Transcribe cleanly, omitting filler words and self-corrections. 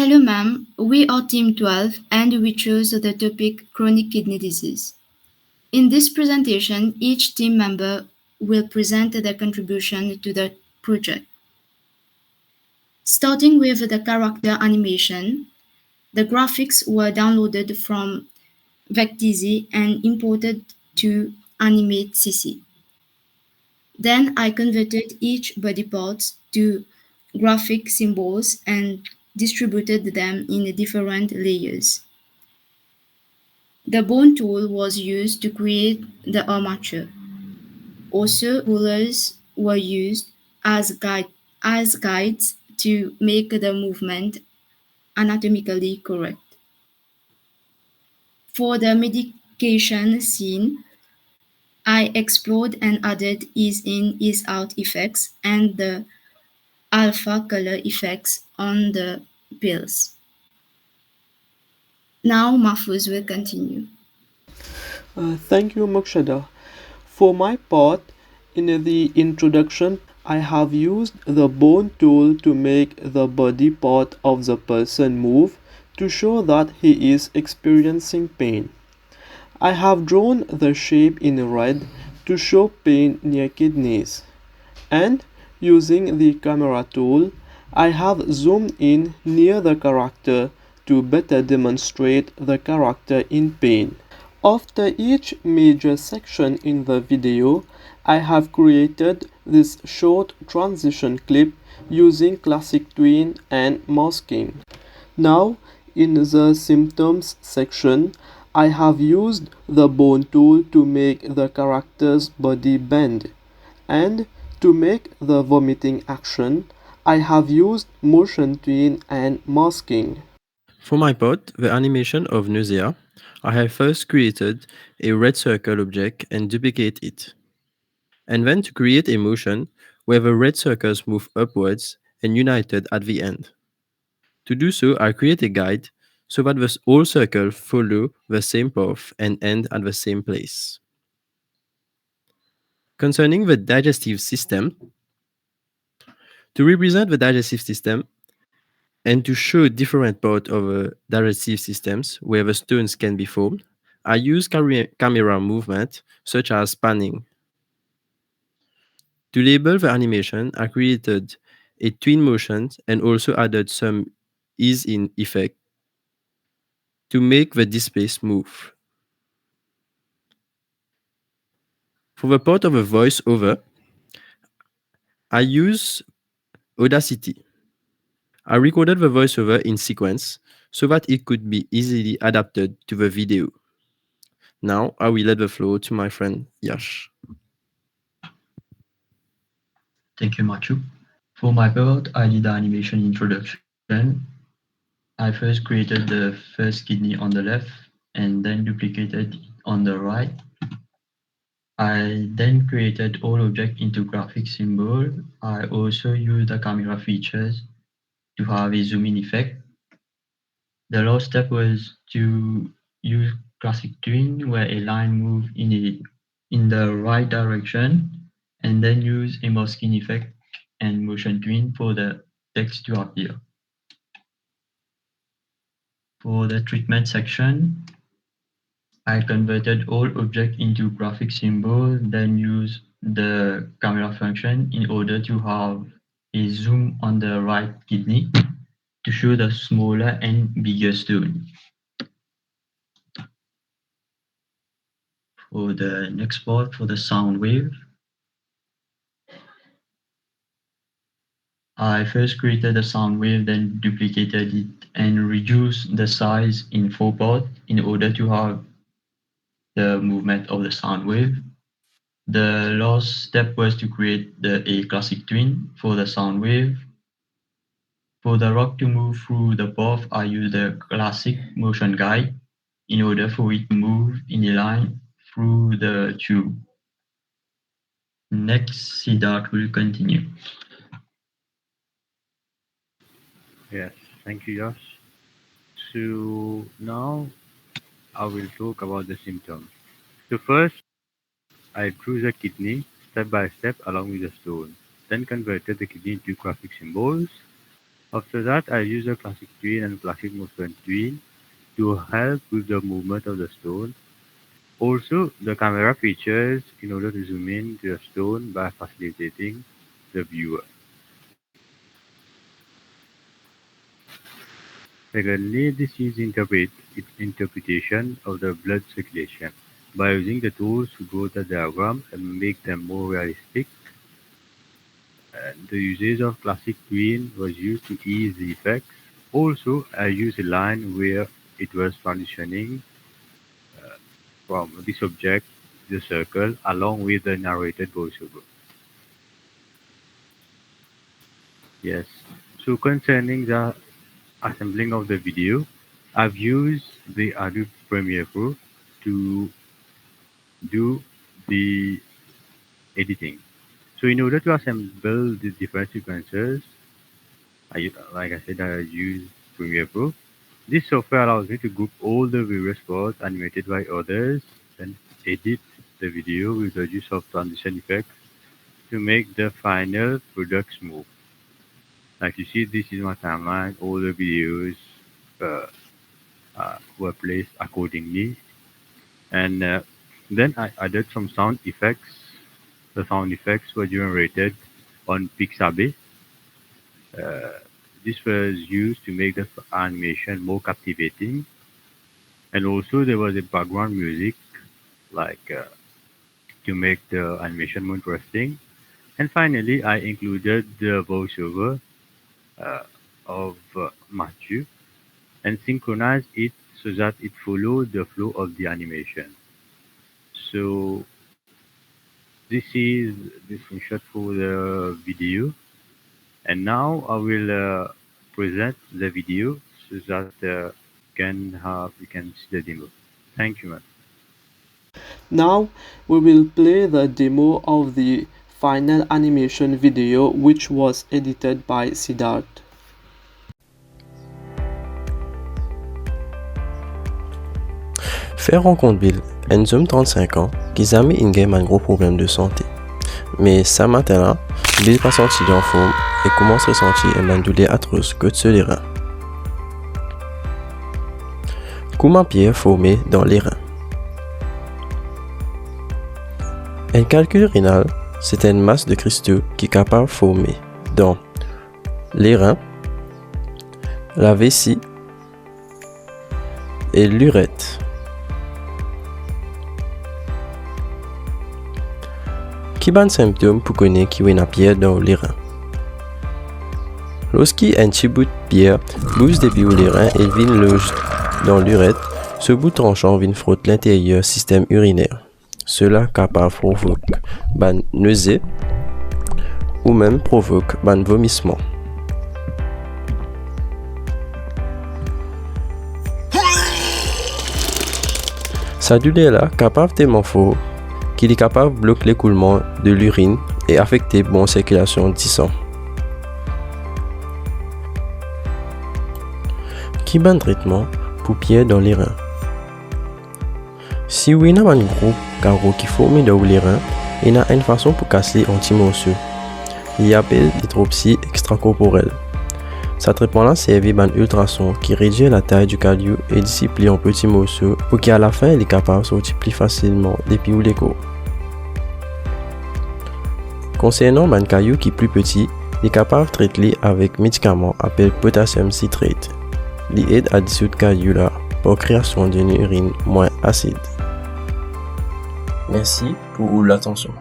Hello ma'am, we are Team 12 and we chose the topic chronic kidney disease. In this presentation, each team member will present their contribution to the project. Starting with the character animation, the graphics were downloaded from Vecteezy and imported to Animate CC. Then I converted each body part to graphic symbols and distributed them in different layers. The bone tool was used to create the armature. Also, rulers were used as guides to make the movement anatomically correct. For the medication scene, I explored and added ease in, ease out effects and the alpha color effects on the pills. Now Mahfouz will continue. Thank you, Mokshada. For my part, in the introduction, I have used the bone tool to make the body part of the person move to show that he is experiencing pain. I have drawn the shape in red to show pain near kidneys. And using the camera tool, I have zoomed in near the character to better demonstrate the character in pain. After each major section in the video, I have created this short transition clip using Classic Twin and masking. Now, in the symptoms section, I have used the bone tool to make the character's body bend. And to make the vomiting action, I have used motion twin and masking. For my part, the animation of nausea, I have first created a red circle object and duplicate it. And then to create a motion where the red circles move upwards and united at the end. To do so, I create a guide so that the whole circle follow the same path and end at the same place. Concerning the digestive system, to represent the digestive system and to show different parts of digestive systems where the stones can be formed, I use camera movement such as panning. To label the animation, I created a twin motion and also added some ease in effect to make the display smooth. For the part of a voiceover, I use Audacity. I recorded the voiceover in sequence so that it could be easily adapted to the video. Now I will let the floor to my friend Yash. Thank you, Matthew. For my part, I did the animation introduction. I first created the first kidney on the left and then duplicated it on the right. I then created all objects into graphic symbol. I also used the camera features to have a zoom in effect. The last step was to use classic twin where a line moves in the right direction and then use a masking effect and motion twin for the text to appear. For the treatment section, I converted all objects into graphic symbol, then use the camera function in order to have a zoom on the right kidney to show the smaller and bigger stone. For the next part, for the sound wave, I first created a sound wave, then duplicated it and reduced the size in 4 parts in order to have the movement of the sound wave. The last step was to create a classic twin for the sound wave. For the rock to move through the path, I use the classic motion guide in order for it to move in a line through the tube. Next, Siddharth will continue. Yes, thank you, Josh. So now I will talk about the symptoms. So first, I drew the kidney step by step along with the stone, then converted the kidney into graphic symbols. After that, I use a classic tween and classic motion tween to help with the movement of the stone. Also, the camera features in order to zoom in to the stone by facilitating the viewer. Secondly, this is interpretation of the blood circulation by using the tools to draw the diagram and make them more realistic. And the usage of classic tween was used to ease the effects. Also, I used a line where it was transitioning from this object to the circle along with the narrated voiceover. Yes. So concerning the assembling of the video, I've used the Adobe Premiere Pro to do the editing. So in order to assemble the different sequences, like I said, I use Premiere Pro. This software allows me to group all the various parts animated by others and edit the video with the use of transition effects to make the final product smooth. Like you see, this is my timeline. All the videos were placed accordingly. And then I added some sound effects. The sound effects were generated on Pixabay. This was used to make the animation more captivating. And also there was a background music, like to make the animation more interesting. And finally, I included the voiceover of Matthew and synchronized it so that it followed the flow of the animation. So this is the screenshot for the video. And now I will present the video so that you can see the demo. Thank you, man. Now we will play the demo of the final animation video which was edited by Siddharth. Faire rencontre Bill, un homme 35 ans qui jamais eu un gros problème de santé. Mais ça matin-là, Bill pas senti en forme et commence à ressentir une douleur atroce que sur les reins. Comment pierre formé dans les reins. Un calcul rénal, c'est une masse de cristaux qui est capable de former dans les reins, la vessie et l'urètre. Qui ban symptômes pour connaître qui est une pierre dans les reins. Lorsqu'il y a un petit bout de pierre bouge depuis les reins et vient loge dans l'urètre, ce bout tranchant vient frotter l'intérieur système urinaire. Cela capable provoque ban nausée ou même provoque ban vomissement. Sa douleur là capable tellement fort qu'il est capable de bloquer l'écoulement de l'urine et affecter la bonne circulation du sang. Qui ban traitement pour pierre dans les reins. Si vous avez un gros carreau qui forme dans les reins, il y a une façon pour casser un petit morceau. Il appelle l'hydropsie extracorporelle. Ce traitement-là servait d'un ultrason qui réduit la taille du caillou et discipline en petits morceaux pour qu'à la fin il est capable de sortir plus facilement depuis les l'écho. Concernant un caillou qui est plus petit, il est capable de traiter avec médicament appelé potassium citrate. Il aide à dissoudre caillou là pour création d'une urine moins acide. Merci pour l'attention.